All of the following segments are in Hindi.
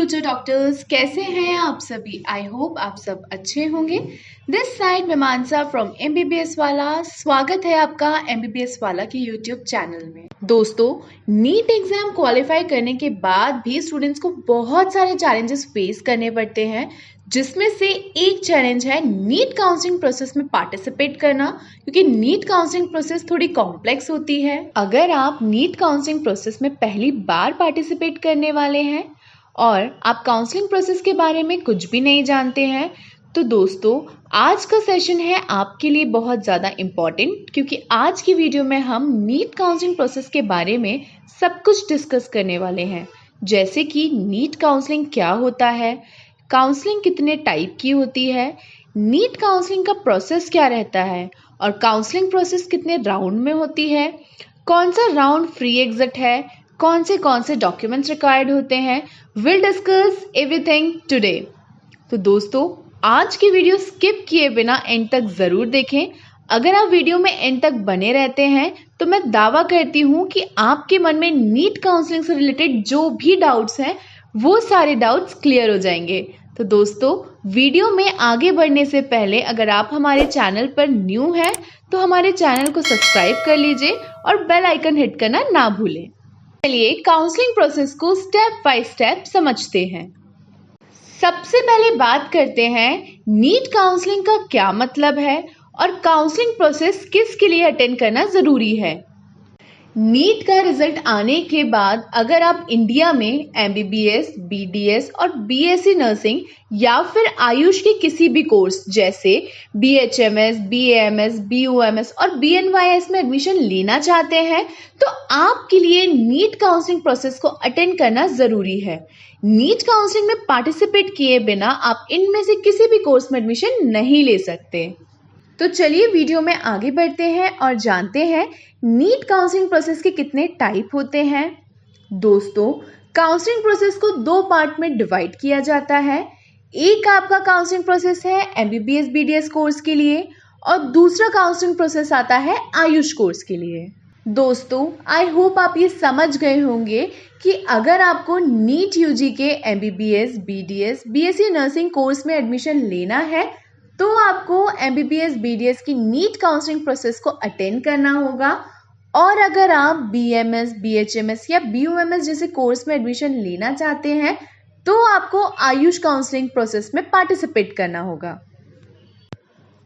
फ्यूचर डॉक्टर्स, कैसे हैं आप सभी। आई होप आप सब अच्छे होंगे। दिस साइड मैं मानसा फ्रॉम एमबीबीएस वाला। स्वागत है आपका एमबीबीएस वाला के यूट्यूब चैनल में। दोस्तों, नीट एग्जाम क्वालिफाई करने के बाद भी स्टूडेंट्स को बहुत सारे चैलेंजेस फेस करने पड़ते हैं, जिसमें से एक चैलेंज है नीट काउंसलिंग प्रोसेस में पार्टिसिपेट करना, क्योंकि नीट काउंसलिंग प्रोसेस थोड़ी कॉम्प्लेक्स होती है। अगर आप नीट काउंसलिंग प्रोसेस में पहली बार पार्टिसिपेट करने वाले हैं और आप काउंसलिंग प्रोसेस के बारे में कुछ भी नहीं जानते हैं, तो दोस्तों आज का सेशन है आपके लिए बहुत ज़्यादा इम्पॉर्टेंट, क्योंकि आज की वीडियो में हम नीट काउंसलिंग प्रोसेस के बारे में सब कुछ डिस्कस करने वाले हैं। जैसे कि नीट काउंसलिंग क्या होता है, काउंसलिंग कितने टाइप की होती है, नीट काउंसलिंग का प्रोसेस क्या रहता है और काउंसलिंग प्रोसेस कितने राउंड में होती है, कौन सा राउंड फ्री एग्जिट है, कौन से डॉक्यूमेंट्स रिक्वायर्ड होते हैं। Will discuss everything today. तो दोस्तों आज की वीडियो स्किप किए बिना एंड तक ज़रूर देखें। अगर आप वीडियो में एंड तक बने रहते हैं तो मैं दावा करती हूँ कि आपके मन में नीट काउंसलिंग से रिलेटेड जो भी डाउट्स हैं वो सारे डाउट्स क्लियर हो जाएंगे। तो दोस्तों वीडियो में आगे बढ़ने से पहले अगर आप हमारे चैनल पर न्यू हैं तो हमारे चैनल को सब्सक्राइब कर लीजिए और बेल आइकन हिट करना ना भूलें। चलिए काउंसलिंग प्रोसेस को स्टेप बाय स्टेप समझते हैं। सबसे पहले बात करते हैं नीट काउंसलिंग का क्या मतलब है और काउंसलिंग प्रोसेस किसके लिए अटेंड करना ज़रूरी है। नीट का रिजल्ट आने के बाद अगर आप इंडिया में एमबीबीएस, बीडीएस और बीएससी नर्सिंग या फिर आयुष के किसी भी कोर्स जैसे बीएचएमएस, बीएएमएस, बीयूएमएस और बीएनवाईएस में एडमिशन लेना चाहते हैं तो आपके लिए नीट काउंसलिंग प्रोसेस को अटेंड करना ज़रूरी है। नीट काउंसलिंग में पार्टिसिपेट किए बिना आप इनमें से किसी भी कोर्स में एडमिशन नहीं ले सकते। तो चलिए वीडियो में आगे बढ़ते हैं और जानते हैं नीट काउंसलिंग प्रोसेस के कितने टाइप होते हैं। दोस्तों काउंसलिंग प्रोसेस को दो पार्ट में डिवाइड किया जाता है। एक आपका काउंसलिंग प्रोसेस है एमबीबीएस बीडीएस कोर्स के लिए और दूसरा काउंसलिंग प्रोसेस आता है आयुष कोर्स के लिए। दोस्तों आई होप आप ये समझ गए होंगे कि अगर आपको नीट यूजी के MBBS, BDS, BSc nursing course में एडमिशन लेना है तो आपको एमबीबीएस बीडीएस की नीट काउंसलिंग प्रोसेस को अटेंड करना होगा, और अगर आप बीएमएस, बीएचएमएस या बीयूएमएस जैसे कोर्स में एडमिशन लेना चाहते हैं तो आपको आयुष काउंसलिंग प्रोसेस में पार्टिसिपेट करना होगा।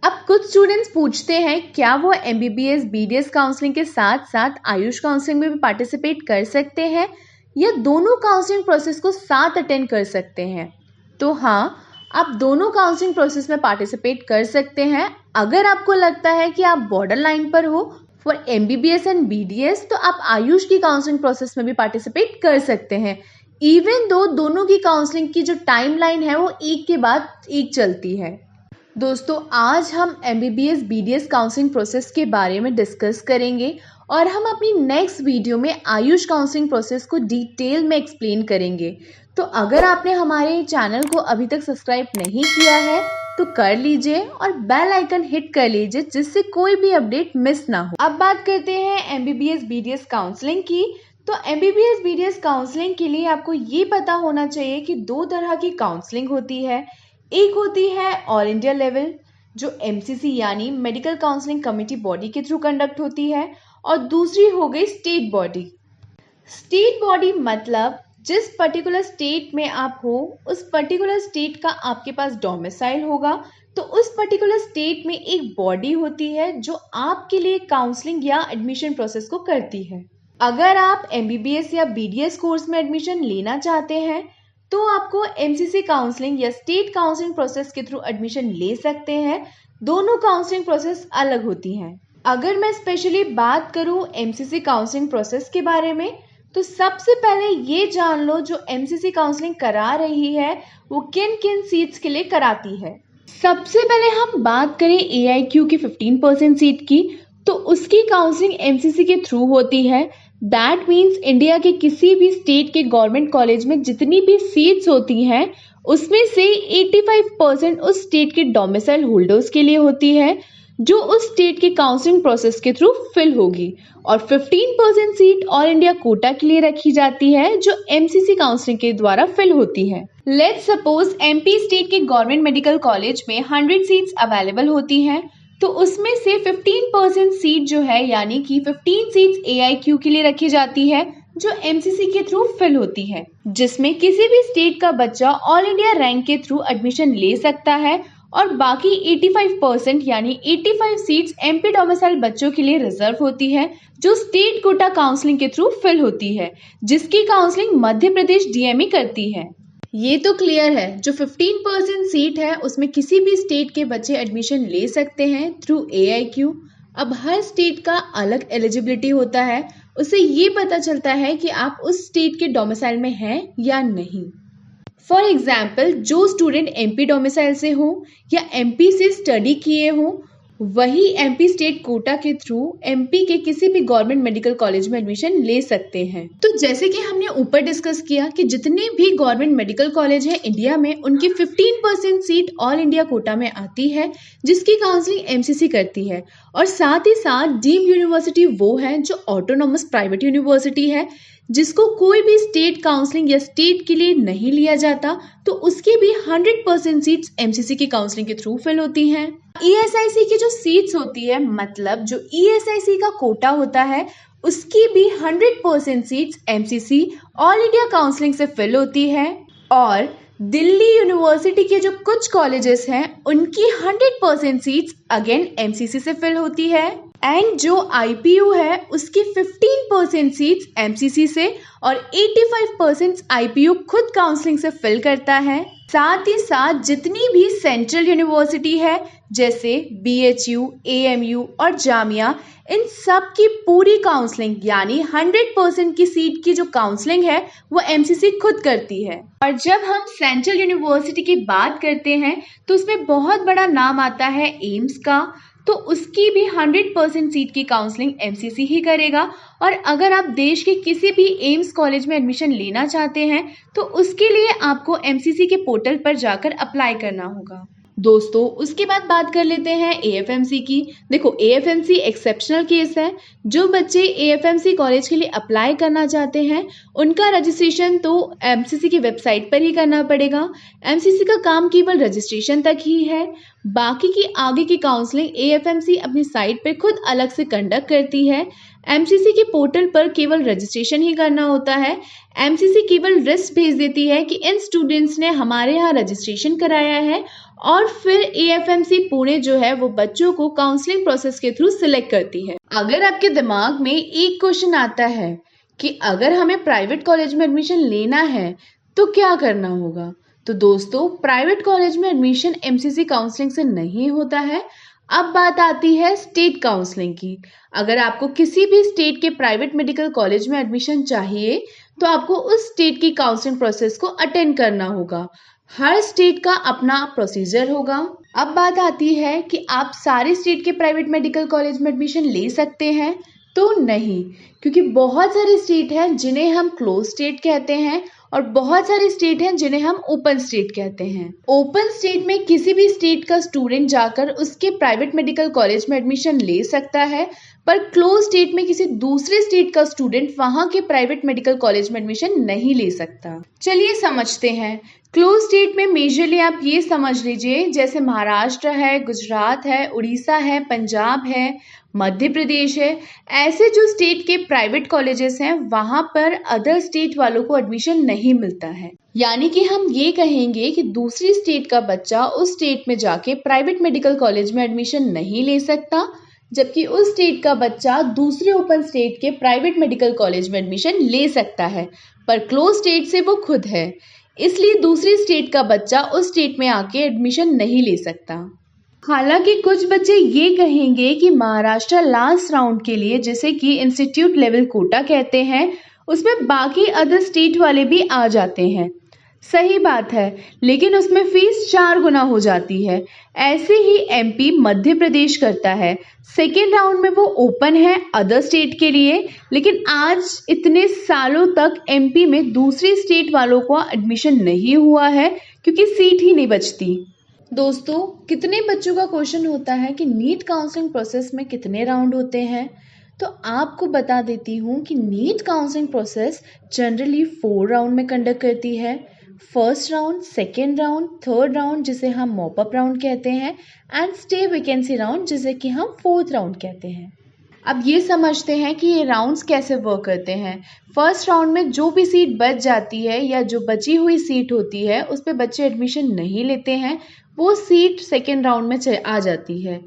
अब कुछ स्टूडेंट्स पूछते हैं क्या वो एमबीबीएस बीडीएस काउंसलिंग के साथ साथ आयुष काउंसलिंग में भी पार्टिसिपेट कर सकते हैं या दोनों काउंसलिंग प्रोसेस को साथ अटेंड कर सकते हैं। तो हाँ, आप दोनों काउंसलिंग प्रोसेस में पार्टिसिपेट कर सकते हैं। अगर आपको लगता है कि आप बॉर्डर लाइन पर हो फॉर एमबीबीएस एंड बीडीएस तो आप आयुष की काउंसलिंग प्रोसेस में भी पार्टिसिपेट कर सकते हैं, इवन दो दोनों की काउंसलिंग की जो टाइमलाइन है वो एक के बाद एक चलती है। दोस्तों आज हम एमबीबीएस बीडीएस काउंसलिंग प्रोसेस के बारे में डिस्कस करेंगे और हम अपनी नेक्स्ट वीडियो में आयुष काउंसलिंग प्रोसेस को डिटेल में एक्सप्लेन करेंगे। तो अगर आपने हमारे चैनल को अभी तक सब्सक्राइब नहीं किया है तो कर लीजिए और बेल आइकन हिट कर लीजिए जिससे कोई भी अपडेट मिस ना हो। अब बात करते हैं एमबीबीएस बीडीएस काउंसलिंग की। तो एमबीबीएस बीडीएस काउंसलिंग के लिए आपको ये पता होना चाहिए कि दो तरह की काउंसलिंग होती है। एक होती है ऑल इंडिया लेवल जो एमसीसी यानी मेडिकल काउंसलिंग कमेटी बॉडी के थ्रू कंडक्ट होती है, और दूसरी हो गई स्टेट बॉडी। स्टेट बॉडी मतलब जिस पर्टिकुलर स्टेट में आप हो उस पर्टिकुलर स्टेट का आपके पास डोमिसाइल होगा, तो उस पर्टिकुलर स्टेट में एक बॉडी होती है जो आपके लिए काउंसलिंग या एडमिशन प्रोसेस को करती है। अगर आप एमबीबीएस या बीडीएस कोर्स में एडमिशन लेना चाहते हैं तो आपको एमसीसी काउंसलिंग या स्टेट काउंसलिंग प्रोसेस के थ्रू एडमिशन ले सकते हैं। दोनों काउंसलिंग प्रोसेस अलग होती हैं। अगर मैं स्पेशली बात करूं एमसीसी काउंसलिंग प्रोसेस के बारे में तो सबसे पहले ये जान लो जो एमसीसी काउंसलिंग करा रही है वो किन किन सीट्स के लिए कराती है। सबसे पहले हम बात करें एआईक्यू की 15% सीट की, तो उसकी काउंसलिंग एमसीसी के थ्रू होती है। दैट मीन्स इंडिया के किसी भी स्टेट के गवर्नमेंट कॉलेज में जितनी भी सीट्स होती हैं उसमें से 85% उस स्टेट के डोमिसाइल होल्डर्स के लिए होती है। जो उस स्टेट के काउंसलिंग प्रोसेस के थ्रू फिल होगी, और 15% सीट ऑल इंडिया कोटा के लिए रखी जाती है जो एमसीसी काउंसलिंग के द्वारा फिल होती है। लेट्स सपोज एमपी स्टेट के गवर्नमेंट मेडिकल कॉलेज में 100 सीट्स अवेलेबल होती हैं, तो उसमें से 15% सीट जो है यानी कि 15 सीट्स एआईक्यू के लिए रखी जाती है जो एमसीसी के थ्रू फिल होती है, जिसमें किसी भी स्टेट का बच्चा ऑल इंडिया रैंक के थ्रू एडमिशन ले सकता है, और बाकी 85% यानी 85 सीट्स एमपी डोमिसाइल बच्चों के लिए रिजर्व होती है जो स्टेट कोटा काउंसलिंग के थ्रू फिल होती है, जिसकी काउंसलिंग मध्य प्रदेश डीएमई करती है। ये तो क्लियर है, जो 15% सीट है उसमें किसी भी स्टेट के बच्चे एडमिशन ले सकते हैं थ्रू एआईक्यू। अब हर स्टेट का अलग एलिजिबिलिटी होता है, उससे ये पता चलता है कि आप उस स्टेट के डोमिसाइल में हैं या नहीं। फॉर एग्जाम्पल, जो स्टूडेंट एमपी डोमिसाइल से हो या एमपी से स्टडी किए हो, वही एमपी स्टेट कोटा के थ्रू एमपी के किसी भी गवर्नमेंट मेडिकल कॉलेज में एडमिशन ले सकते हैं। तो जैसे कि हमने ऊपर डिस्कस किया कि जितने भी गवर्नमेंट मेडिकल कॉलेज है इंडिया में, उनकी 15% सीट ऑल इंडिया कोटा में आती है जिसकी काउंसलिंग एमसीसी करती है, और साथ ही साथ डीम्ड यूनिवर्सिटी वो है जो ऑटोनॉमस प्राइवेट यूनिवर्सिटी है जिसको कोई भी स्टेट काउंसलिंग या स्टेट के लिए नहीं लिया जाता, तो उसकी भी 100% सीट्स एमसीसी की काउंसलिंग के थ्रू फिल होती हैं। ईएसआईसी की जो सीट्स होती है, मतलब जो ईएसआईसी का कोटा होता है, उसकी भी 100% seats MCC all India counselling से फिल होती है, और दिल्ली यूनिवर्सिटी के जो कुछ कॉलेजेस हैं उनकी 100% सीट्स अगेन एमसीसी से फिल होती है, एंड जो आईपीयू है उसकी 15% सीट्स एमसीसी से और 85% आईपीयू खुद काउंसलिंग से फिल करता है। साथ ही साथ जितनी भी सेंट्रल यूनिवर्सिटी है जैसे बीएचयू, एएमयू और जामिया, इन सब की पूरी काउंसलिंग यानी 100% की सीट की जो काउंसलिंग है वो एमसीसी खुद करती है। और जब हम सेंट्रल यूनिवर्सिटी की बात करते हैं तो उसमें बहुत बड़ा नाम आता है एम्स का, तो उसकी भी 100% सीट की काउंसलिंग एमसीसी ही करेगा। और अगर आप देश के किसी भी एम्स कॉलेज में एडमिशन लेना चाहते हैं तो उसके लिए आपको एमसीसी के पोर्टल पर जाकर अप्लाई करना होगा। दोस्तों, उसके बाद बात कर लेते हैं एएफएमसी की। देखो, एएफएमसी एक्सेप्शनल केस है। जो बच्चे एएफएमसी कॉलेज के लिए अप्लाई करना चाहते हैं उनका रजिस्ट्रेशन तो एमसीसी की वेबसाइट पर ही करना पड़ेगा। एमसीसी का काम केवल रजिस्ट्रेशन तक ही है, बाकी की आगे की काउंसलिंग एएफएमसी अपनी साइट पर खुद अलग से कंडक्ट करती है। एमसीसी के पोर्टल पर केवल रजिस्ट्रेशन ही करना होता है। एमसीसी केवल लिस्ट भेज देती है कि इन स्टूडेंट्स ने हमारे यहाँ रजिस्ट्रेशन कराया है, और फिर एएफएमसी पुणे जो है वो बच्चों को काउंसलिंग प्रोसेस के थ्रू सिलेक्ट करती है। अगर आपके दिमाग में एक क्वेश्चन आता है कि अगर हमें प्राइवेट कॉलेज में एडमिशन लेना है तो क्या करना होगा, तो दोस्तों, प्राइवेट कॉलेज में एडमिशन एमसीसी काउंसलिंग से नहीं होता है। अब बात आती है स्टेट काउंसलिंग की। अगर आपको किसी भी स्टेट के प्राइवेट मेडिकल कॉलेज में एडमिशन चाहिए तो आपको उस स्टेट की काउंसलिंग प्रोसेस को अटेंड करना होगा। हर स्टेट का अपना प्रोसीजर होगा। अब बात आती है कि आप सारे स्टेट के प्राइवेट मेडिकल कॉलेज में एडमिशन ले सकते हैं, तो नहीं, क्योंकि बहुत सारे स्टेट हैं जिन्हें हम क्लोज स्टेट कहते हैं और बहुत सारे स्टेट हैं जिन्हें हम ओपन स्टेट कहते हैं। ओपन स्टेट में किसी भी स्टेट का स्टूडेंट जाकर उसके प्राइवेट मेडिकल कॉलेज में एडमिशन ले सकता है, पर क्लोज स्टेट में किसी दूसरे स्टेट का स्टूडेंट वहां के प्राइवेट मेडिकल कॉलेज में एडमिशन नहीं ले सकता। चलिए समझते हैं। क्लोज स्टेट में मेजरली आप ये समझ लीजिए, जैसे महाराष्ट्र है, गुजरात है, उड़ीसा है, पंजाब है, मध्य प्रदेश है। ऐसे जो स्टेट के प्राइवेट कॉलेजेस हैं वहां पर अदर स्टेट वालों को एडमिशन नहीं मिलता है। यानी कि हम ये कहेंगे कि दूसरी स्टेट का बच्चा उस स्टेट में जाके प्राइवेट मेडिकल कॉलेज में एडमिशन नहीं ले सकता, जबकि उस स्टेट का बच्चा दूसरे ओपन स्टेट के प्राइवेट मेडिकल कॉलेज में एडमिशन ले सकता है, पर क्लोज स्टेट से वो खुद है, इसलिए दूसरी स्टेट का बच्चा उस स्टेट में आके एडमिशन नहीं ले सकता। हालांकि कुछ बच्चे ये कहेंगे कि महाराष्ट्र लास्ट राउंड के लिए, जिसे कि इंस्टीट्यूट लेवल कोटा कहते हैं, उसमें बाकी अदर स्टेट वाले भी आ जाते हैं। सही बात है, लेकिन उसमें फीस 4 गुना हो जाती है। ऐसे ही एमपी मध्य प्रदेश करता है। सेकेंड राउंड में वो ओपन है अदर स्टेट के लिए, लेकिन आज इतने सालों तक एमपी में दूसरी स्टेट वालों को एडमिशन नहीं हुआ है क्योंकि सीट ही नहीं बचती। दोस्तों, कितने बच्चों का क्वेश्चन होता है कि नीट काउंसलिंग प्रोसेस में कितने राउंड होते हैं। तो आपको बता देती हूँ कि NEET counselling process generally 4 round में कंडक्ट करती है। First round, second round, third round जिसे हम मॉप अप राउंड कहते हैं एंड स्टे वैकेंसी राउंड जिसे कि हम फोर्थ राउंड कहते हैं। अब ये समझते हैं कि ये राउंड्स कैसे वर्क करते हैं। फर्स्ट राउंड में जो भी सीट बच जाती है या जो बची हुई सीट होती है उस पे बच्चे एडमिशन नहीं लेते हैं, वो सीट सेकेंड राउंड में आ जाती है।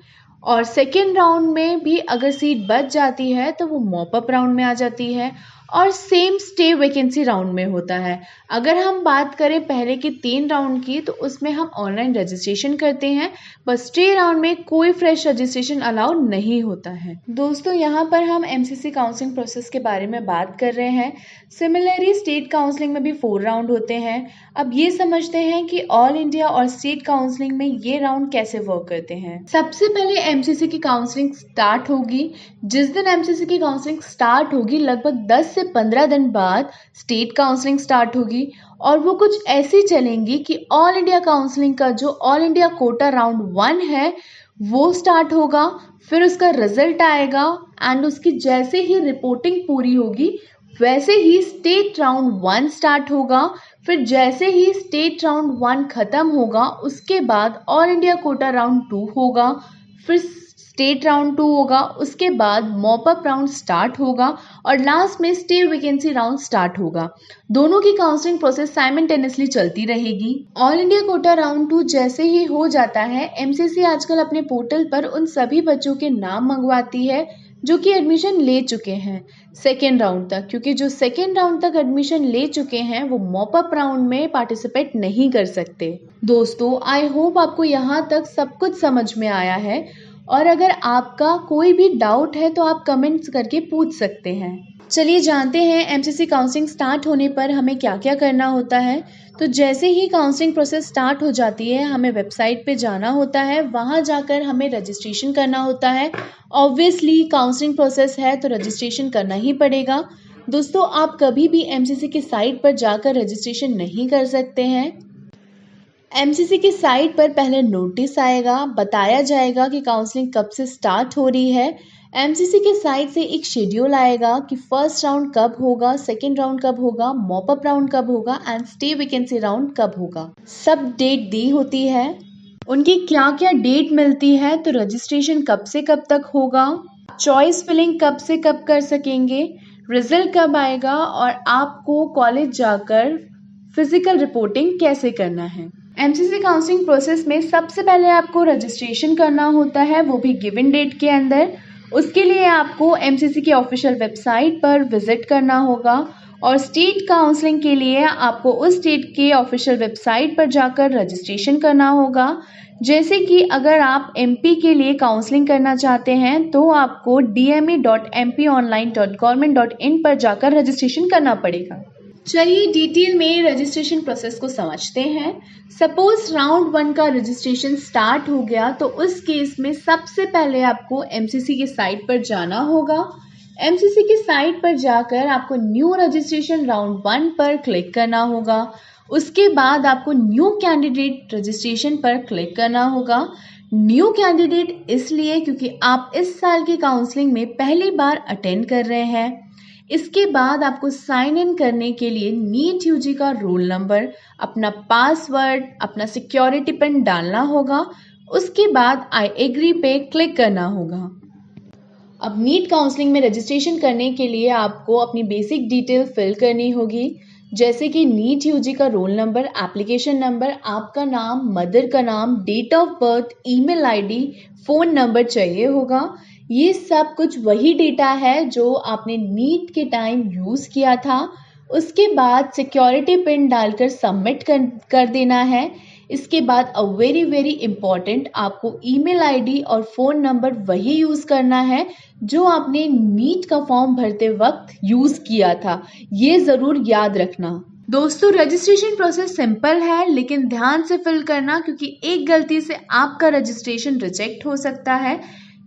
और सेकेंड राउंड में भी अगर सीट बच जाती है तो वो मॉप अप राउंड में आ जाती है और सेम स्टे वैकेंसी राउंड में होता है। अगर हम बात करें पहले के 3 राउंड की तो उसमें हम ऑनलाइन रजिस्ट्रेशन करते हैं, बस स्टे राउंड में कोई फ्रेश रजिस्ट्रेशन अलाउ नहीं होता है। दोस्तों, यहाँ पर हम एमसीसी काउंसलिंग प्रोसेस के बारे में बात कर रहे हैं। सिमिलरली स्टेट काउंसलिंग में भी 4 राउंड होते हैं। अब ये समझते हैं कि ऑल इंडिया और स्टेट काउंसलिंग में ये राउंड कैसे वर्क करते हैं। सबसे पहले एमसीसी की काउंसलिंग स्टार्ट होगी। जिस दिन एमसीसी की काउंसलिंग स्टार्ट होगी लगभग 10 से 15 दिन बाद स्टेट काउंसलिंग स्टार्ट होगी और वो कुछ ऐसी चलेंगी कि ऑल इंडिया काउंसलिंग का जो ऑल इंडिया कोटा राउंड 1 है वो स्टार्ट होगा, फिर उसका रिजल्ट आएगा एंड उसकी जैसे ही रिपोर्टिंग पूरी होगी वैसे ही स्टेट राउंड 1 स्टार्ट होगा। फिर जैसे ही स्टेट राउंड 1 खत्म होगा उसके बाद ऑल इंडिया कोटा राउंड 2 होगा, फिर स्टेट राउंड 2 होगा, उसके बाद मॉप अप राउंड स्टार्ट होगा और लास्ट में स्टे वैकेंसी राउंड स्टार्ट होगा। दोनों की काउंसलिंग प्रोसेस साइमल्टेनियसली चलती रहेगी। ऑल इंडिया कोटा राउंड 2 जैसे ही हो जाता है, एमसीसी आजकल अपने पोर्टल पर उन सभी बच्चों के नाम मंगवाती है जो कि एडमिशन ले चुके हैं सेकेंड राउंड तक, क्योंकि जो सेकेंड राउंड तक एडमिशन ले चुके हैं वो मॉप अप राउंड में पार्टिसिपेट नहीं कर सकते। दोस्तों, आई होप आपको यहाँ तक सब कुछ समझ में आया है और अगर आपका कोई भी डाउट है तो आप कमेंट्स करके पूछ सकते हैं। चलिए जानते हैं एमसीसी काउंसलिंग स्टार्ट होने पर हमें क्या क्या करना होता है। तो जैसे ही काउंसलिंग प्रोसेस स्टार्ट हो जाती है हमें वेबसाइट पे जाना होता है, वहाँ जाकर हमें रजिस्ट्रेशन करना होता है। ऑब्वियसली काउंसलिंग प्रोसेस है तो रजिस्ट्रेशन करना ही पड़ेगा। दोस्तों, आप कभी भी एमसीसी की साइट पर जाकर रजिस्ट्रेशन नहीं कर सकते हैं। एमसीसी की साइट पर पहले नोटिस आएगा, बताया जाएगा कि काउंसलिंग कब से स्टार्ट हो रही है। एमसीसी के साइट से एक शेड्यूल आएगा कि फर्स्ट राउंड कब होगा, सेकेंड राउंड कब होगा, मॉप अप राउंड कब होगा एंड स्टे वैकेंसी राउंड कब होगा। सब डेट दी होती है, उनकी क्या क्या डेट मिलती है, तो रजिस्ट्रेशन कब से कब तक होगा, चॉइस फिलिंग कब से कब कर सकेंगे, रिजल्ट कब आएगा और आपको कॉलेज जाकर फिजिकल रिपोर्टिंग कैसे करना है। एमसीसी काउंसलिंग प्रोसेस में सबसे पहले आपको रजिस्ट्रेशन करना होता है, वो भी गिवन डेट के अंदर। उसके लिए आपको एमसीसी की ऑफिशियल वेबसाइट पर विजिट करना होगा और स्टेट काउंसलिंग के लिए आपको उस स्टेट के ऑफिशियल वेबसाइट पर जाकर रजिस्ट्रेशन करना होगा। जैसे कि अगर आप एमपी के लिए काउंसलिंग करना चाहते हैं तो आपको dme.mponline.government.in पर जाकर रजिस्ट्रेशन करना पड़ेगा। चलिए डिटेल में रजिस्ट्रेशन प्रोसेस को समझते हैं। सपोज राउंड 1 का रजिस्ट्रेशन स्टार्ट हो गया तो उस केस में सबसे पहले आपको एमसीसी की साइट पर जाना होगा। एमसीसी की साइट पर जाकर आपको न्यू रजिस्ट्रेशन राउंड 1 पर क्लिक करना होगा। उसके बाद आपको न्यू कैंडिडेट रजिस्ट्रेशन पर क्लिक करना होगा। न्यू कैंडिडेट इसलिए क्योंकि आप इस साल की काउंसलिंग में पहली बार अटेंड कर रहे हैं। इसके बाद आपको साइन इन करने के लिए नीट यूजी का रोल नंबर, अपना पासवर्ड, अपना सिक्योरिटी पिन डालना होगा। उसके बाद आई एग्री पे क्लिक करना होगा। अब नीट काउंसलिंग में रजिस्ट्रेशन करने के लिए आपको अपनी बेसिक डिटेल फिल करनी होगी, जैसे कि नीट यूजी का रोल नंबर, एप्लीकेशन नंबर, आपका नाम, मदर का नाम, date of birth, email ID, phone number चाहिए होगा। ये सब कुछ वही डेटा है जो आपने नीट के टाइम यूज़ किया था। उसके बाद सिक्योरिटी पिन डालकर सबमिट कर देना है। इसके बाद अ वेरी इम्पॉर्टेंट, आपको ईमेल आईडी और फ़ोन नंबर वही यूज़ करना है जो आपने नीट का फॉर्म भरते वक्त यूज़ किया था। ये ज़रूर याद रखना। दोस्तों, रजिस्ट्रेशन प्रोसेस सिंपल है लेकिन ध्यान से फिल करना, क्योंकि एक गलती से आपका रजिस्ट्रेशन रिजेक्ट हो सकता है,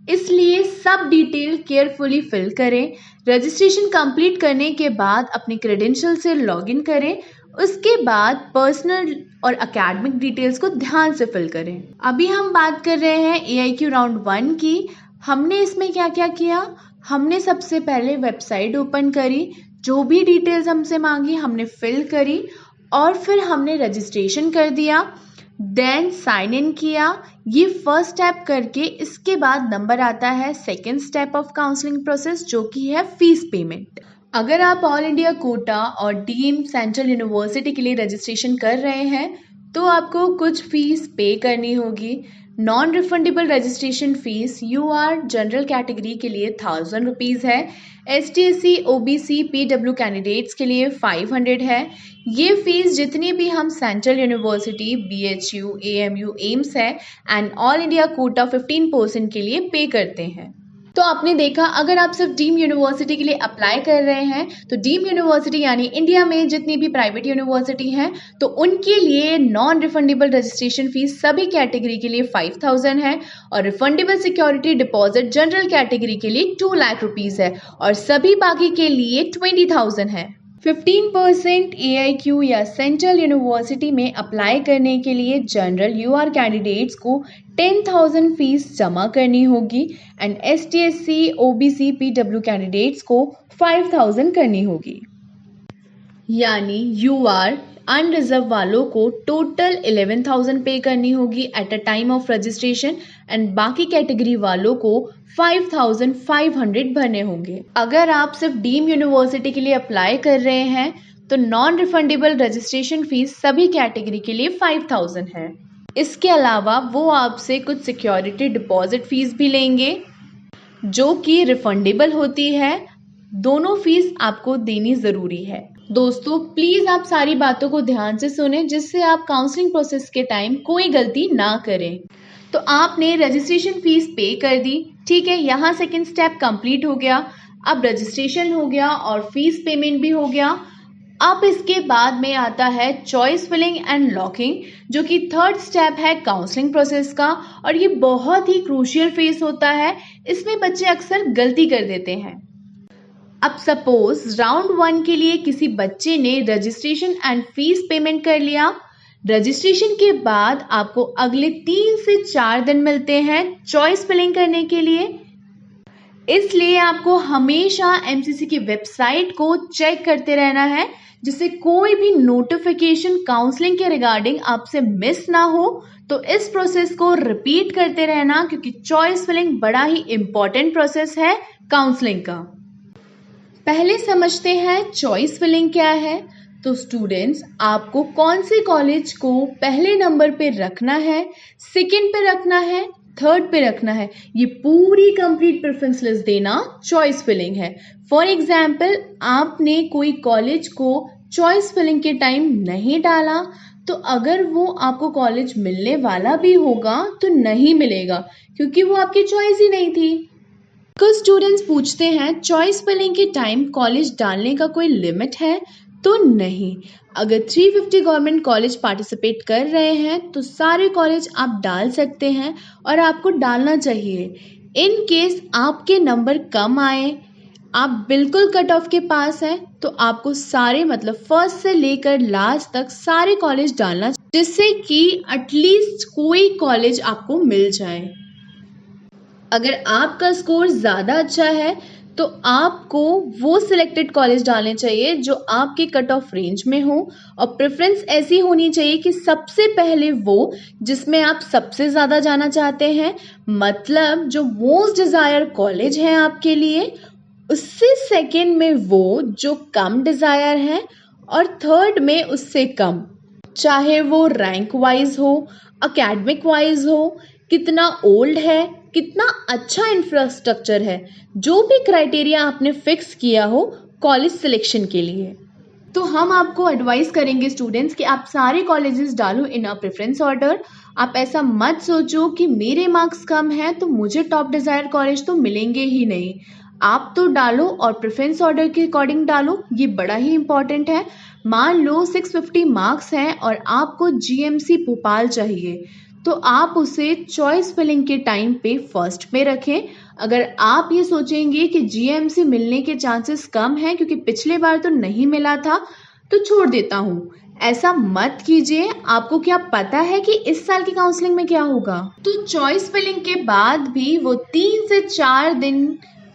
इसलिए सब डिटेल केयरफुली फिल करें। रजिस्ट्रेशन कंप्लीट करने के बाद अपने क्रेडेंशियल से लॉगिन करें। उसके बाद पर्सनल और एकेडमिक डिटेल्स को ध्यान से फिल करें। अभी हम बात कर रहे हैं AIQ राउंड 1 की। हमने इसमें क्या क्या किया? हमने सबसे पहले वेबसाइट ओपन करी, जो भी डिटेल्स हमसे मांगी हमने फिल करी और फिर हमने रजिस्ट्रेशन कर दिया, देन साइन इन किया। ये फर्स्ट स्टेप करके इसके बाद नंबर आता है second step of counselling process, जो कि है फीस पेमेंट। अगर आप ऑल इंडिया कोटा और डीम्ड सेंट्रल यूनिवर्सिटी के लिए रजिस्ट्रेशन कर रहे हैं तो आपको कुछ फीस पे करनी होगी। Non refundable registration fees UR general category के लिए 1000 रुपीज़ है, ST/SC OBC PW कैंडिडेट्स के लिए 500 है। ये फीस जितनी भी हम central university, BHU, AMU, AIIMS है एंड ऑल इंडिया कोटा 15% के लिए पे करते हैं। तो आपने देखा, अगर आप सिर्फ डीम यूनिवर्सिटी के लिए अप्लाई कर रहे हैं तो डीम यूनिवर्सिटी यानी इंडिया में जितनी भी प्राइवेट यूनिवर्सिटी हैं तो उनके लिए नॉन रिफंडेबल रजिस्ट्रेशन फीस सभी कैटेगरी के लिए 5000 है और refundable security deposit general category के लिए 2 लाख रुपीज़ है और सभी बाकी के लिए 20,000 है। 15% AIQ या सेंट्रल यूनिवर्सिटी में अप्लाई करने के लिए जनरल UR कैंडिडेट्स को 10,000 फीस जमा करनी होगी and ST/SC OBC PW candidates को 5,000 करनी होगी। यानी UR अनरिजर्व वालों को टोटल 11,000 पे करनी होगी at a time of registration and बाकी कैटेगरी वालों को 5,500 भरने होंगे। अगर आप सिर्फ डीम यूनिवर्सिटी के लिए अप्लाई कर रहे हैं तो नॉन रिफंडेबल रजिस्ट्रेशन फीस सभी कैटेगरी के लिए 5,000 है। इसके अलावा वो आपसे कुछ सिक्योरिटी डिपॉजिट फीस भी लेंगे जो कि रिफंडेबल होती है। दोनों फीस आपको देनी ज़रूरी है। दोस्तों प्लीज़ आप सारी बातों को ध्यान से सुने जिससे आप काउंसलिंग प्रोसेस के टाइम कोई गलती ना करें। तो आपने रजिस्ट्रेशन फीस पे कर दी, ठीक है, यहाँ सेकंड स्टेप कंप्लीट हो गया। अब रजिस्ट्रेशन हो गया और फीस पेमेंट भी हो गया। अब इसके बाद में आता है चॉइस फिलिंग एंड लॉकिंग, जो कि थर्ड स्टेप है काउंसलिंग प्रोसेस का और ये बहुत ही क्रूशियल फेस होता है। इसमें बच्चे अक्सर गलती कर देते हैं। अब सपोज राउंड 1 के लिए किसी बच्चे ने रजिस्ट्रेशन एंड फीस पेमेंट कर लिया। रजिस्ट्रेशन के बाद आपको अगले 3 से 4 दिन मिलते हैं चॉइस फिलिंग करने के लिए। इसलिए आपको हमेशा MCC की वेबसाइट को चेक करते रहना है जिससे कोई भी नोटिफिकेशन काउंसलिंग के रिगार्डिंग आपसे मिस ना हो। तो इस प्रोसेस को रिपीट करते रहना क्योंकि चॉइस फिलिंग बड़ा ही इम्पोर्टेंट प्रोसेस है काउंसलिंग का। पहले समझते हैं चॉइस फिलिंग क्या है। तो स्टूडेंट्स, आपको कौन से कॉलेज को पहले नंबर पे रखना है, सेकंड पे रखना है, थर्ड पे रखना है, ये पूरी कंप्लीट प्रेफरेंस लिस्ट देना चॉइस फिलिंग है। फॉर एग्जाम्पल, आपने कोई कॉलेज को चॉइस फिलिंग के टाइम नहीं डाला तो अगर वो आपको कॉलेज मिलने वाला भी होगा तो नहीं मिलेगा क्योंकि वो आपकी चॉइस ही नहीं थी। कुछ स्टूडेंट्स पूछते हैं चॉइस फिलिंग के टाइम कॉलेज डालने का कोई लिमिट है? तो नहीं। अगर 350 गवर्नमेंट कॉलेज पार्टिसिपेट कर रहे हैं तो सारे कॉलेज आप डाल सकते हैं और आपको डालना चाहिए। इन केस आपके नंबर कम आए, आप बिल्कुल कट ऑफ के पास हैं, तो आपको सारे मतलब फर्स्ट से लेकर लास्ट तक सारे कॉलेज डालना जिससे कि एटलीस्ट कोई कॉलेज आपको मिल जाए। अगर आपका स्कोर ज़्यादा अच्छा है तो आपको वो सिलेक्टेड कॉलेज डालने चाहिए जो आपके कट ऑफ रेंज में हो और प्रेफरेंस ऐसी होनी चाहिए कि सबसे पहले वो जिसमें आप सबसे ज़्यादा जाना चाहते हैं, मतलब जो मोस्ट डिज़ायर कॉलेज है आपके लिए, उससे सेकंड में वो जो कम डिज़ायर है और थर्ड में उससे कम, चाहे वो रैंक वाइज हो, एकेडमिक वाइज हो, कितना ओल्ड है, कितना अच्छा इंफ्रास्ट्रक्चर है, जो भी क्राइटेरिया आपने फिक्स किया हो कॉलेज सिलेक्शन के लिए। तो हम आपको एडवाइस करेंगे स्टूडेंट्स कि आप सारे कॉलेजेस डालो इन अ प्रेफरेंस ऑर्डर। आप ऐसा मत सोचो कि मेरे मार्क्स कम हैं तो मुझे टॉप डिज़ायर कॉलेज तो मिलेंगे ही नहीं। आप तो डालो और प्रेफरेंस ऑर्डर के अकॉर्डिंग डालो, ये बड़ा ही इंपॉर्टेंट है। मान लो 650 मार्क्स हैं और आपको GMC भोपाल चाहिए तो आप उसे चॉइस फिलिंग के टाइम पे फर्स्ट पे रखें। अगर आप ये सोचेंगे कि GMC मिलने के चांसेस कम हैं क्योंकि पिछले बार तो नहीं मिला था तो छोड़ देता हूँ, ऐसा मत कीजिए। आपको क्या पता है कि इस साल की काउंसलिंग में क्या होगा? तो चॉइस फिलिंग के बाद भी वो 3 से 4 दिन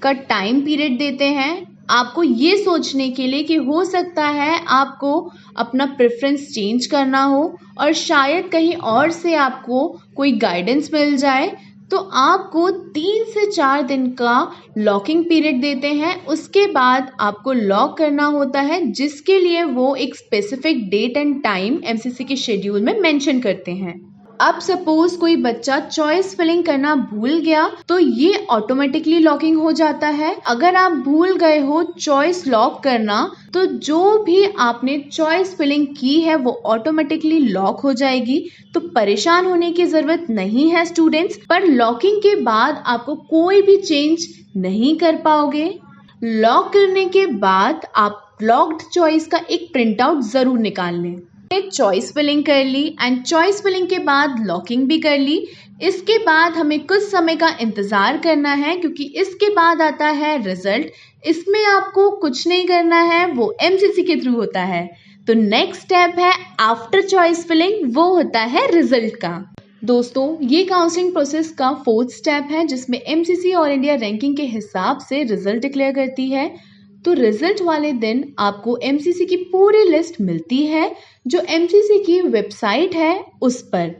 का टाइम पीरियड देते हैं आपको ये सोचने के लिए कि हो सकता है आपको अपना प्रेफरेंस चेंज करना हो और शायद कहीं और से आपको कोई गाइडेंस मिल जाए। तो आपको 3 से 4 दिन का लॉकिंग पीरियड देते हैं, उसके बाद आपको लॉक करना होता है, जिसके लिए वो एक specific date and time MCC के शेड्यूल में मेंशन करते हैं। अब सपोज कोई बच्चा चॉइस फिलिंग करना भूल गया तो ये ऑटोमेटिकली लॉकिंग हो जाता है। अगर आप भूल गए हो चॉइस लॉक करना तो जो भी आपने चॉइस फिलिंग की है वो ऑटोमेटिकली लॉक हो जाएगी। तो परेशान होने की जरूरत नहीं है स्टूडेंट्स, पर लॉकिंग के बाद आपको कोई भी चेंज नहीं कर पाओगे। लॉक करने के बाद आप लॉक्ड चॉइस का एक प्रिंट आउट जरूर निकाल लें। चॉइस फिलिंग कर ली एंड चॉइस फिलिंग के बाद लॉकिंग भी कर ली। इसके बाद हमें कुछ समय का इंतज़ार करना है क्योंकि इसके बाद आता है रिजल्ट। इसमें आपको कुछ नहीं करना है, वो एमसीसी के थ्रू होता है। तो नेक्स्ट स्टेप है आफ्टर चॉइस फिलिंग, वो होता है रिजल्ट का। दोस्तों ये काउंसलिंग प्रोसेस का 4th स्टेप है जिसमें एमसीसी ऑल इंडिया रैंकिंग के हिसाब से रिजल्ट डिक्लेयर करती है। तो रिजल्ट वाले दिन आपको एमसीसी की पूरी लिस्ट मिलती है जो एमसीसी की वेबसाइट है उस पर।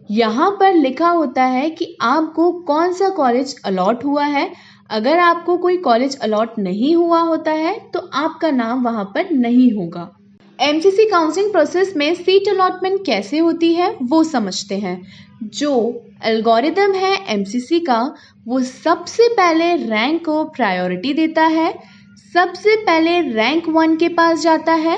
यहाँ पर लिखा होता है कि आपको कौन सा कॉलेज अलॉट हुआ है। अगर आपको कोई कॉलेज अलॉट नहीं हुआ होता है तो आपका नाम वहाँ पर नहीं होगा। एमसीसी काउंसलिंग प्रोसेस में सीट अलॉटमेंट कैसे होती है वो समझते हैं। जो एल्गोरिदम है एमसीसी का वो सबसे पहले रैंक को प्रायोरिटी देता है। सबसे पहले रैंक 1 के पास जाता है,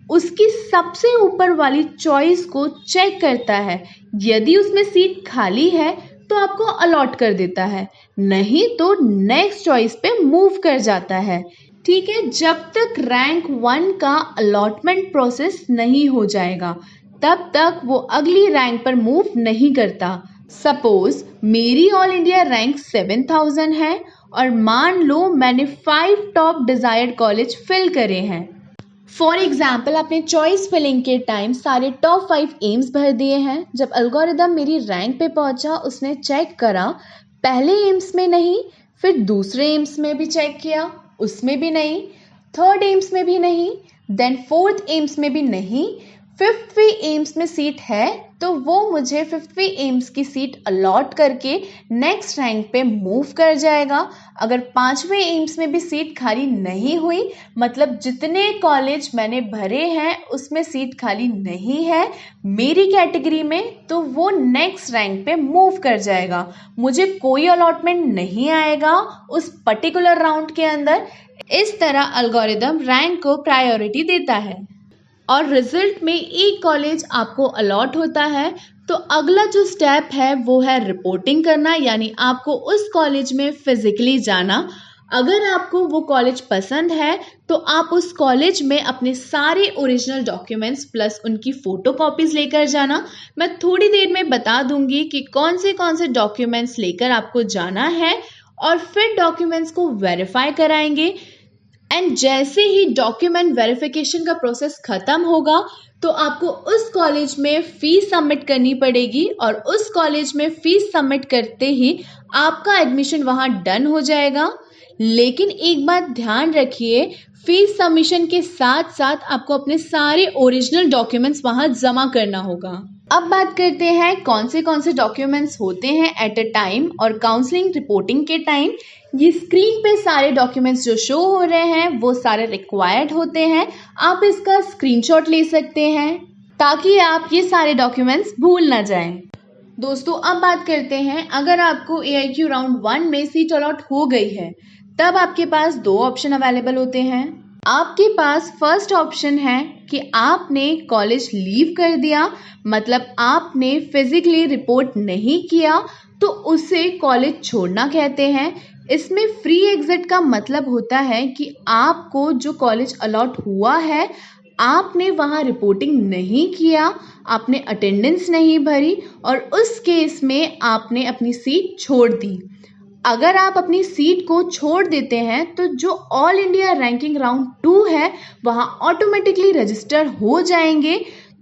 उसकी सबसे ऊपर वाली चॉइस को चेक करता है। यदि उसमें सीट खाली है तो आपको अलॉट कर देता है, नहीं तो नेक्स्ट चॉइस पे मूव कर जाता है। ठीक है, जब तक रैंक 1 का अलॉटमेंट प्रोसेस नहीं हो जाएगा तब तक वो अगली रैंक पर मूव नहीं करता। सपोज मेरी ऑल इंडिया रैंक 7000 है और मान लो मैंने 5 टॉप डिजायर्ड कॉलेज फिल करे हैं। फॉर एग्जाम्पल आपने चॉइस फिलिंग के टाइम सारे टॉप 5 एम्स भर दिए हैं। जब एल्गोरिदम मेरी रैंक पे पहुंचा उसने चेक करा, पहले एम्स में नहीं, फिर दूसरे एम्स में भी चेक किया, उसमें भी नहीं, थर्ड एम्स में भी नहीं, देन फोर्थ एम्स में भी नहीं, फिफ्थवी एम्स में सीट है तो वो मुझे फिफ्थवी एम्स की सीट अलॉट करके नेक्स्ट रैंक पे मूव कर जाएगा। अगर 5वें एम्स में भी सीट खाली नहीं हुई, मतलब जितने कॉलेज मैंने भरे हैं उसमें सीट खाली नहीं है मेरी कैटेगरी में, तो वो नेक्स्ट रैंक पे मूव कर जाएगा। मुझे कोई अलॉटमेंट नहीं आएगा उस पर्टिकुलर राउंड के अंदर। इस तरह एल्गोरिदम रैंक को प्रायोरिटी देता है। और रिजल्ट में एक कॉलेज आपको अलॉट होता है तो अगला जो स्टेप है वो है रिपोर्टिंग करना, यानी आपको उस कॉलेज में फिजिकली जाना। अगर आपको वो कॉलेज पसंद है तो आप उस कॉलेज में अपने सारे ओरिजिनल डॉक्यूमेंट्स प्लस उनकी फ़ोटो कॉपीज़ लेकर जाना। मैं थोड़ी देर में बता दूंगी कि कौन से डॉक्यूमेंट्स लेकर आपको जाना है और फिर डॉक्यूमेंट्स को वेरीफाई कराएंगे। एंड जैसे ही डॉक्यूमेंट वेरिफिकेशन का प्रोसेस ख़त्म होगा तो आपको उस कॉलेज में फ़ीस सबमिट करनी पड़ेगी और उस कॉलेज में फ़ीस सबमिट करते ही आपका एडमिशन वहाँ डन हो जाएगा। लेकिन एक बात ध्यान रखिए, फ़ीस सबमिशन के साथ साथ आपको अपने सारे ओरिजिनल डॉक्यूमेंट्स वहाँ जमा करना होगा। अब बात करते हैं कौन से डॉक्यूमेंट्स होते हैं एट अ टाइम और काउंसलिंग रिपोर्टिंग के टाइम। ये स्क्रीन पे सारे डॉक्यूमेंट्स जो शो हो रहे हैं वो सारे रिक्वायर्ड होते हैं। आप इसका स्क्रीनशॉट ले सकते हैं ताकि आप ये सारे डॉक्यूमेंट्स भूल ना जाएं। दोस्तों अब बात करते हैं, अगर आपको AIQ राउंड 1 में सीट अलॉट हो गई है तब आपके पास 2 ऑप्शन अवेलेबल होते हैं। आपके पास फर्स्ट ऑप्शन है कि आपने कॉलेज लीव कर दिया, मतलब आपने फिजिकली रिपोर्ट नहीं किया, तो उसे कॉलेज छोड़ना कहते हैं। इसमें फ्री एग्जिट का मतलब होता है कि आपको जो कॉलेज अलॉट हुआ है आपने वहाँ रिपोर्टिंग नहीं किया, आपने अटेंडेंस नहीं भरी और उस केस में आपने अपनी सीट छोड़ दी। अगर आप अपनी सीट को छोड़ देते हैं तो जो ऑल इंडिया रैंकिंग राउंड 2 है वहाँ ऑटोमेटिकली रजिस्टर हो जाएंगे।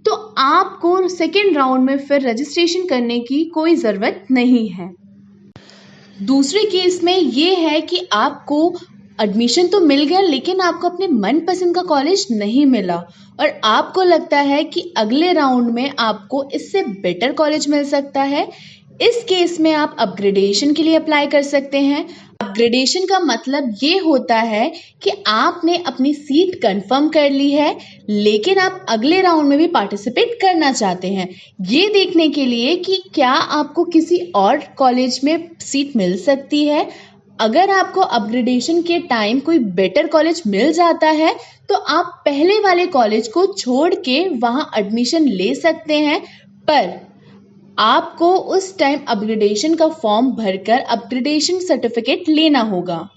तो आपको सेकेंड राउंड में फिर रजिस्ट्रेशन करने की कोई ज़रूरत नहीं है। दूसरे केस में ये है कि आपको एडमिशन तो मिल गया लेकिन आपको अपने मनपसंद का कॉलेज नहीं मिला और आपको लगता है कि अगले राउंड में आपको इससे बेटर कॉलेज मिल सकता है। इस केस में आप अपग्रेडेशन के लिए अप्लाई कर सकते हैं। अपग्रेडेशन का मतलब ये होता है कि आपने अपनी सीट कंफर्म कर ली है लेकिन आप अगले राउंड में भी पार्टिसिपेट करना चाहते हैं, ये देखने के लिए कि क्या आपको किसी और कॉलेज में सीट मिल सकती है। अगर आपको अपग्रेडेशन के टाइम कोई बेटर कॉलेज मिल जाता है तो आप पहले वाले कॉलेज को छोड़ के वहाँ एडमिशन ले सकते हैं, पर आपको उस टाइम अपग्रेडेशन का फॉर्म भरकर अपग्रेडेशन सर्टिफिकेट लेना होगा।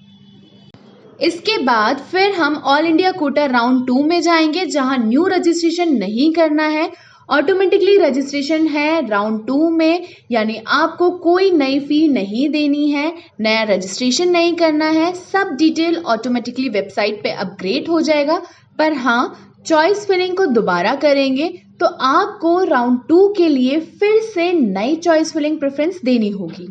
इसके बाद फिर हम ऑल इंडिया कोटा राउंड 2 में जाएंगे जहां न्यू रजिस्ट्रेशन नहीं करना है, ऑटोमेटिकली रजिस्ट्रेशन है राउंड 2 में, यानी आपको कोई नई फी नहीं देनी है, नया रजिस्ट्रेशन नहीं करना है, सब डिटेल ऑटोमेटिकली वेबसाइट पे अपग्रेड हो जाएगा। पर हाँ, चॉइस फिलिंग को दोबारा करेंगे तो आपको राउंड 2 के लिए फिर से नई चॉइस फिलिंग प्रेफरेंस देनी होगी।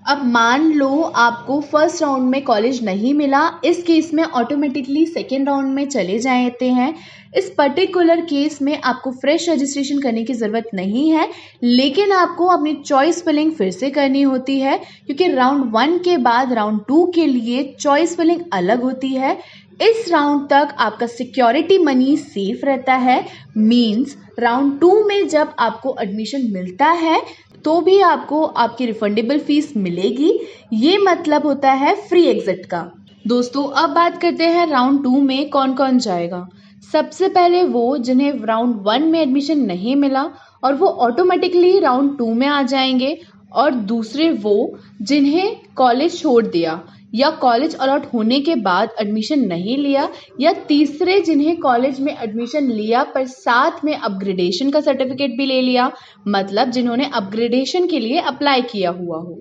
अब मान लो आपको फर्स्ट राउंड में कॉलेज नहीं मिला, इस केस में ऑटोमेटिकली सेकेंड राउंड में चले जाते हैं। इस पर्टिकुलर केस में आपको फ्रेश रजिस्ट्रेशन करने की ज़रूरत नहीं है, लेकिन आपको अपनी चॉइस फिलिंग फिर से करनी होती है क्योंकि राउंड 1 के बाद राउंड 2 के लिए चॉइस फिलिंग अलग होती है। इस राउंड तक आपका सिक्योरिटी मनी सेफ रहता है, मीन्स राउंड 2 में जब आपको एडमिशन मिलता है तो भी आपको आपकी रिफंडेबल फीस मिलेगी। ये मतलब होता है फ्री एग्जिट का। दोस्तों अब बात करते हैं राउंड 2 में कौन कौन जाएगा। सबसे पहले वो जिन्हें राउंड 1 में एडमिशन नहीं मिला और वो ऑटोमेटिकली राउंड 2 में आ जाएंगे, और दूसरे वो जिन्हें कॉलेज छोड़ दिया या कॉलेज अलॉट होने के बाद एडमिशन नहीं लिया, या तीसरे जिन्हें कॉलेज में एडमिशन लिया पर साथ में अपग्रेडेशन का सर्टिफिकेट भी ले लिया, मतलब जिन्होंने अपग्रेडेशन के लिए अप्लाई किया हुआ हो,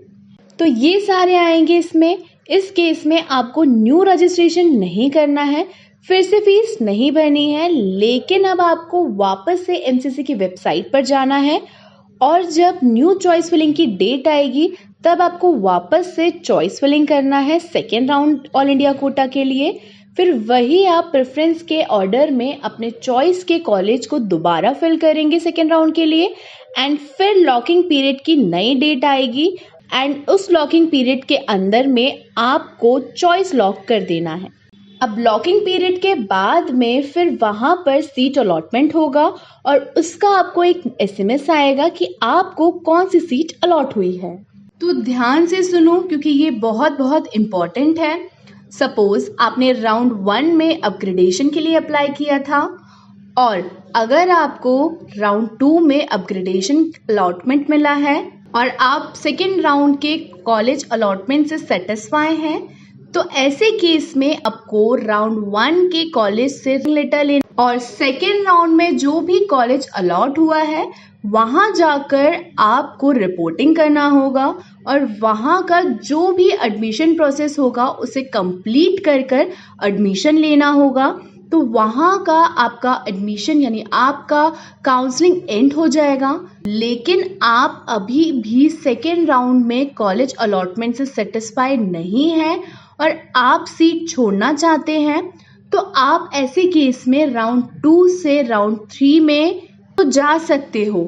तो ये सारे आएंगे इसमें। इस केस में आपको न्यू रजिस्ट्रेशन नहीं करना है, फिर से फीस नहीं भरनी है, लेकिन अब आपको वापस से एमसीसी की वेबसाइट पर जाना है और जब न्यू चॉइस फिलिंग की डेट आएगी तब आपको वापस से चॉइस फिलिंग करना है second round all India quota के लिए। फिर वही आप प्रेफरेंस के ऑर्डर में अपने चॉइस के कॉलेज को दोबारा फिल करेंगे सेकेंड राउंड के लिए, एंड फिर लॉकिंग पीरियड की नई डेट आएगी एंड उस लॉकिंग पीरियड के अंदर में आपको चॉइस लॉक कर देना है। अब लॉकिंग पीरियड के बाद में फिर वहाँ पर सीट अलॉटमेंट होगा और उसका आपको एक एसएमएस आएगा कि आपको कौन सी सीट अलॉट हुई है। तो ध्यान से सुनो क्योंकि ये बहुत इम्पॉर्टेंट है। सपोज आपने राउंड 1 में अपग्रेडेशन के लिए अप्लाई किया था और अगर आपको राउंड 2 में अपग्रेडेशन अलॉटमेंट मिला है और आप सेकेंड राउंड के कॉलेज अलॉटमेंट से सेटिस्फाई हैं, तो ऐसे केस में आपको राउंड 1 के कॉलेज से लेटर लेना और सेकेंड राउंड में जो भी कॉलेज अलॉट हुआ है वहाँ जाकर आपको रिपोर्टिंग करना होगा और वहाँ का जो भी एडमिशन प्रोसेस होगा उसे कंप्लीट कर एडमिशन लेना होगा। तो वहाँ का आपका एडमिशन यानी आपका काउंसलिंग एंड हो जाएगा। लेकिन आप अभी भी सेकेंड राउंड में कॉलेज अलॉटमेंट से सेटिस्फाई नहीं हैं और आप सीट छोड़ना चाहते हैं, तो आप ऐसे केस में राउंड 2 से राउंड 3 में तो जा सकते हो,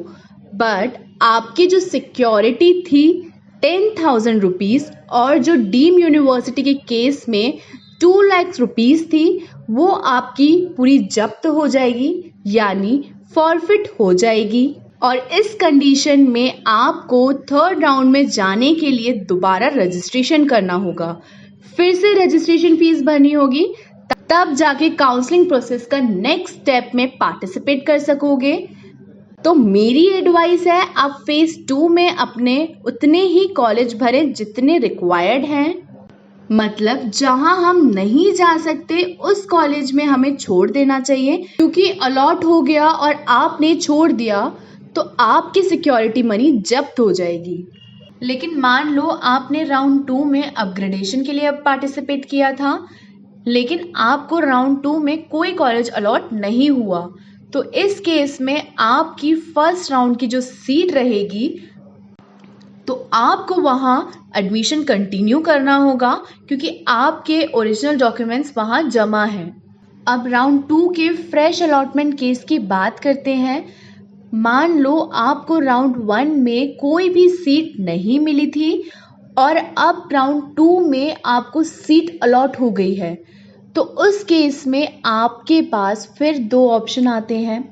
बट आपकी जो सिक्योरिटी थी 10,000 रुपीज़ और जो डीम यूनिवर्सिटी के केस में 2 लाख रुपीज़ थी वो आपकी पूरी जब्त हो जाएगी, यानी फॉरफिट हो जाएगी। और इस कंडीशन में आपको थर्ड राउंड में जाने के लिए दोबारा रजिस्ट्रेशन करना होगा, फिर से रजिस्ट्रेशन फीस भरनी होगी, तब जाके काउंसलिंग प्रोसेस का नेक्स्ट स्टेप में पार्टिसिपेट कर सकोगे। तो मेरी एडवाइस है आप फेज 2 में अपने उतने ही कॉलेज भरें जितने रिक्वायर्ड हैं, मतलब जहां हम नहीं जा सकते उस कॉलेज में हमें छोड़ देना चाहिए, क्योंकि अलॉट हो गया और आपने छोड़ दिया तो आपकी सिक्योरिटी मनी जब्त हो जाएगी। लेकिन मान लो आपने राउंड 2 में अपग्रेडेशन के लिए पार्टिसिपेट किया था, लेकिन आपको राउंड 2 में कोई कॉलेज अलॉट नहीं हुआ, तो इस केस में आपकी फर्स्ट राउंड की जो सीट रहेगी तो आपको वहाँ एडमिशन कंटिन्यू करना होगा क्योंकि आपके ओरिजिनल डॉक्यूमेंट्स वहाँ जमा हैं। अब राउंड 2 के फ्रेश अलॉटमेंट केस की बात करते हैं। मान लो आपको राउंड 1 में कोई भी सीट नहीं मिली थी और अब राउंड 2 में आपको सीट अलॉट हो गई है, तो उस केस में आपके पास फिर 2 ऑप्शन आते हैं।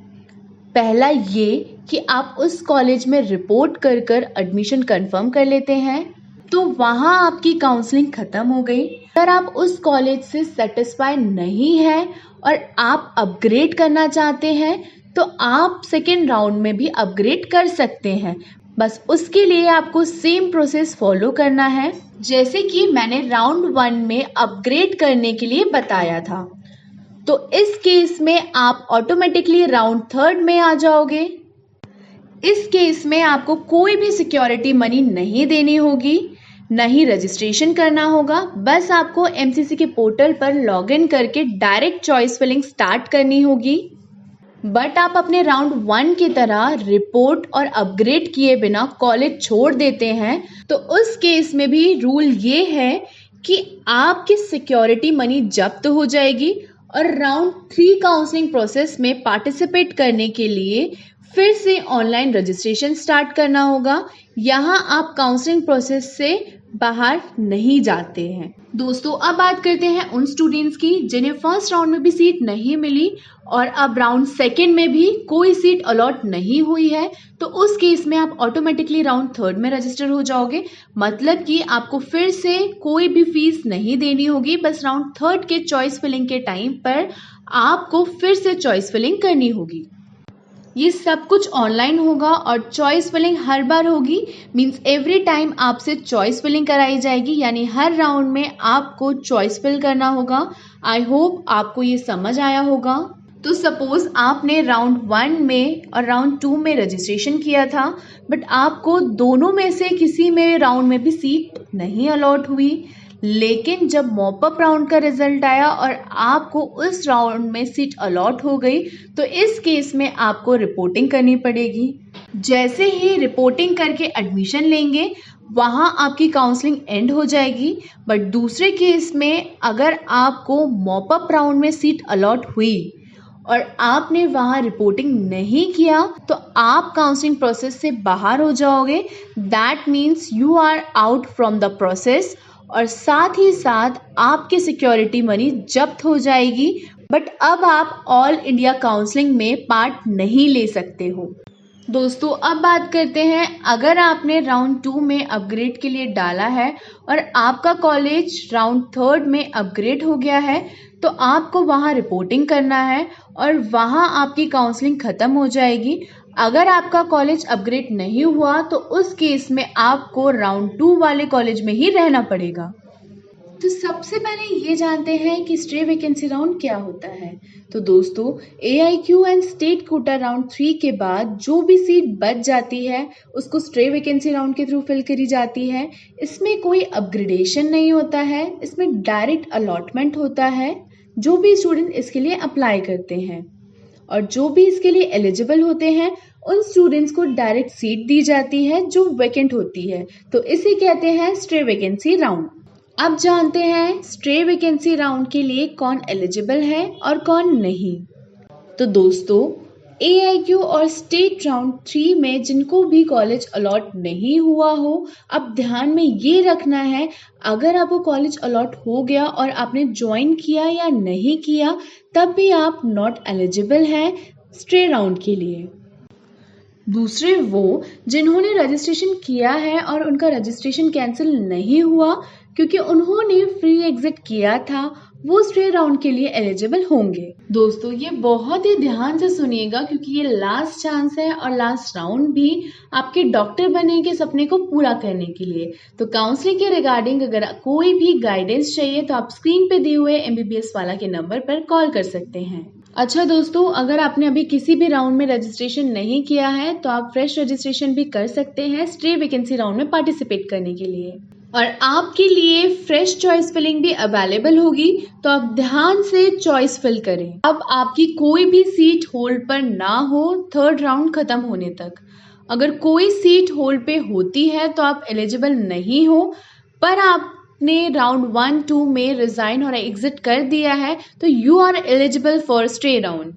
पहला ये कि आप उस कॉलेज में रिपोर्ट कर एडमिशन कंफर्म कर लेते हैं, तो वहाँ आपकी काउंसलिंग ख़त्म हो गई। अगर आप उस कॉलेज से सेटिस्फाई नहीं हैं और आप अपग्रेड करना चाहते हैं तो आप सेकेंड राउंड में भी अपग्रेड कर सकते हैं। बस उसके लिए आपको सेम प्रोसेस फॉलो करना है जैसे कि मैंने राउंड 1 में अपग्रेड करने के लिए बताया था। तो इस केस में आप ऑटोमेटिकली राउंड 3 में आ जाओगे। इस केस में आपको कोई भी सिक्योरिटी मनी नहीं देनी होगी, न ही रजिस्ट्रेशन करना होगा। बस आपको एमसीसी के पोर्टल पर लॉगिन करके डायरेक्ट चॉइस फिलिंग स्टार्ट करनी होगी। बट आप अपने राउंड 1 की तरह रिपोर्ट और अपग्रेड किए बिना कॉलेज छोड़ देते हैं तो उस केस में भी रूल ये है कि आपकी सिक्योरिटी मनी जब्त हो जाएगी और राउंड 3 काउंसलिंग प्रोसेस में पार्टिसिपेट करने के लिए फिर से ऑनलाइन रजिस्ट्रेशन स्टार्ट करना होगा। यहाँ आप काउंसलिंग प्रोसेस से बाहर नहीं जाते हैं। दोस्तों, अब बात करते हैं उन स्टूडेंट्स की जिन्हें फर्स्ट राउंड में भी सीट नहीं मिली और अब राउंड 2 में भी कोई सीट अलॉट नहीं हुई है, तो उस केस में आप ऑटोमेटिकली राउंड 3 में रजिस्टर हो जाओगे। मतलब कि आपको फिर से कोई भी फीस नहीं देनी होगी। बस राउंड 3 के चॉइस फिलिंग के टाइम पर आपको फिर से चॉइस फिलिंग करनी होगी। ये सब कुछ ऑनलाइन होगा और चॉइस फिलिंग हर बार होगी। मींस एवरी टाइम आपसे चॉइस फिलिंग कराई जाएगी, यानी हर राउंड में आपको चॉइस फिल करना होगा। आई होप आपको ये समझ आया होगा। तो सपोज आपने राउंड 1 में और राउंड 2 में रजिस्ट्रेशन किया था बट आपको दोनों में से किसी में राउंड में भी सीट नहीं अलॉट हुई, लेकिन जब मॉपअप राउंड का रिजल्ट आया और आपको उस राउंड में सीट अलॉट हो गई तो इस केस में आपको रिपोर्टिंग करनी पड़ेगी। जैसे ही रिपोर्टिंग करके एडमिशन लेंगे वहाँ आपकी काउंसलिंग एंड हो जाएगी। बट दूसरे केस में अगर आपको मॉपअप राउंड में सीट अलॉट हुई और आपने वहाँ रिपोर्टिंग नहीं किया तो आप काउंसलिंग प्रोसेस से बाहर हो जाओगे। That means you are out from the process और साथ ही साथ आपकी सिक्योरिटी मनी जब्त हो जाएगी। बट अब आप ऑल इंडिया काउंसलिंग में पार्ट नहीं ले सकते हो। दोस्तों, अब बात करते हैं अगर आपने राउंड 2 में अपग्रेड के लिए डाला है और आपका कॉलेज राउंड 3 में अपग्रेड हो गया है तो आपको वहाँ रिपोर्टिंग करना है और वहाँ आपकी काउंसलिंग ख़त्म हो जाएगी। अगर आपका कॉलेज अपग्रेड नहीं हुआ तो उस केस में आपको राउंड 2 वाले कॉलेज में ही रहना पड़ेगा। तो सबसे पहले ये जानते हैं कि स्टे वैकेंसी राउंड क्या होता है। तो दोस्तों, AIQ and state quota round 3 के बाद जो भी सीट बच जाती है उसको स्टे वैकेंसी राउंड के थ्रू फिल करी जाती है। इसमें कोई अपग्रेडेशन नहीं होता है, इसमें डायरेक्ट अलॉटमेंट होता है। जो भी स्टूडेंट इसके लिए अप्लाई करते हैं और जो भी इसके लिए एलिजिबल होते हैं उन स्टूडेंट्स को डायरेक्ट सीट दी जाती है जो वैकेंट होती है। तो इसे कहते हैं स्टे वैकेंसी राउंड। अब जानते हैं स्टे वैकेंसी राउंड के लिए कौन एलिजिबल है और कौन नहीं। तो दोस्तों, AIQ और स्टेट राउंड 3 में जिनको भी कॉलेज अलॉट नहीं हुआ हो, अब ध्यान में ये रखना है अगर आपको कॉलेज अलॉट हो गया और आपने ज्वाइन किया या नहीं किया तब भी आप नॉट एलिजिबल हैं स्टे राउंड के लिए। दूसरे वो जिन्होंने रजिस्ट्रेशन किया है और उनका रजिस्ट्रेशन कैंसिल नहीं हुआ क्योंकि उन्होंने फ्री एग्जिट किया था, वो स्टे राउंड के लिए एलिजिबल होंगे। दोस्तों, ये बहुत ही ध्यान से सुनिएगा क्योंकि ये लास्ट चांस है और लास्ट राउंड भी आपके डॉक्टर बनने के सपने को पूरा करने के लिए। तो काउंसलिंग के रिगार्डिंग अगर कोई भी गाइडेंस चाहिए तो आप स्क्रीन पे दिए हुए MBBS वाला के नंबर पर कॉल कर सकते हैं। अच्छा दोस्तों, अगर आपने अभी किसी भी राउंड में रजिस्ट्रेशन नहीं किया है तो आप फ्रेश रजिस्ट्रेशन भी कर सकते हैं स्टे वैकेंसी राउंड में पार्टिसिपेट करने के लिए। और आपके लिए फ्रेश चॉइस फिलिंग भी अवेलेबल होगी, तो आप ध्यान से चॉइस फिल करें। अब आपकी कोई भी सीट होल्ड पर ना हो थर्ड राउंड खत्म होने तक। अगर कोई सीट होल्ड पे होती है तो आप एलिजिबल नहीं हो, पर आपने राउंड 1-2 में रिजाइन और एग्जिट कर दिया है तो you are eligible for stray round.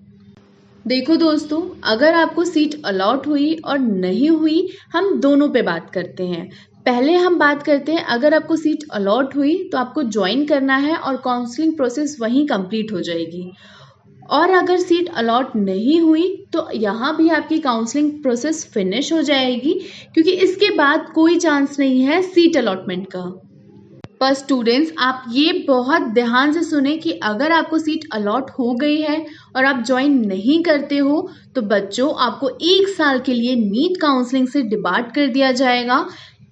देखो दोस्तों, अगर आपको सीट अलॉट हुई और नहीं हुई, हम दोनों पे बात करते हैं। पहले हम बात करते हैं, अगर आपको सीट अलॉट हुई तो आपको ज्वाइन करना है और काउंसलिंग प्रोसेस वहीं कंप्लीट हो जाएगी। और अगर सीट अलॉट नहीं हुई तो यहाँ भी आपकी काउंसलिंग प्रोसेस फिनिश हो जाएगी, क्योंकि इसके बाद कोई चांस नहीं है सीट अलॉटमेंट का। पर स्टूडेंट्स, आप ये बहुत ध्यान से सुने कि अगर आपको सीट अलॉट हो गई है और आप ज्वाइन नहीं करते हो तो बच्चों, आपको 1 साल के लिए नीट काउंसलिंग से डिबार्ट कर दिया जाएगा।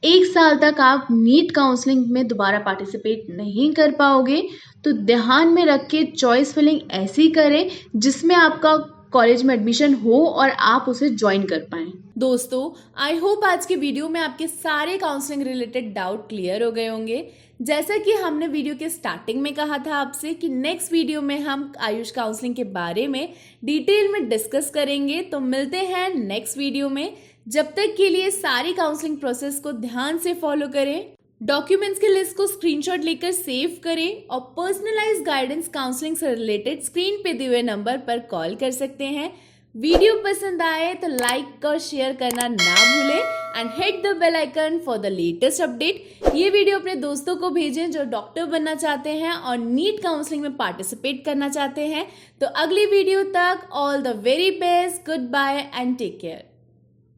1 साल तक आप नीट काउंसलिंग में दोबारा पार्टिसिपेट नहीं कर पाओगे। तो ध्यान में रख के चॉइस फिलिंग ऐसी करें जिसमें आपका कॉलेज में एडमिशन हो और आप उसे ज्वाइन कर पाएं। दोस्तों, आई होप आज के वीडियो में आपके सारे काउंसलिंग रिलेटेड डाउट क्लियर हो गए होंगे। जैसा कि हमने वीडियो के स्टार्टिंग में कहा था आपसे कि नेक्स्ट वीडियो में हम आयुष काउंसलिंग के बारे में डिटेल में डिस्कस करेंगे, तो मिलते हैं नेक्स्ट वीडियो में। जब तक के लिए सारी काउंसलिंग प्रोसेस को ध्यान से फॉलो करें, डॉक्यूमेंट्स की लिस्ट को स्क्रीनशॉट लेकर सेव करें और पर्सनलाइज गाइडेंस काउंसलिंग से रिलेटेड स्क्रीन पे दिए हुए नंबर पर कॉल कर सकते हैं। वीडियो पसंद आए तो लाइक और शेयर करना ना भूलें and hit the bell icon for the latest update. ये वीडियो अपने दोस्तों को भेजें जो डॉक्टर बनना चाहते हैं और नीट काउंसलिंग में पार्टिसिपेट करना चाहते हैं। तो अगली वीडियो तक all the very best, good bye and take care.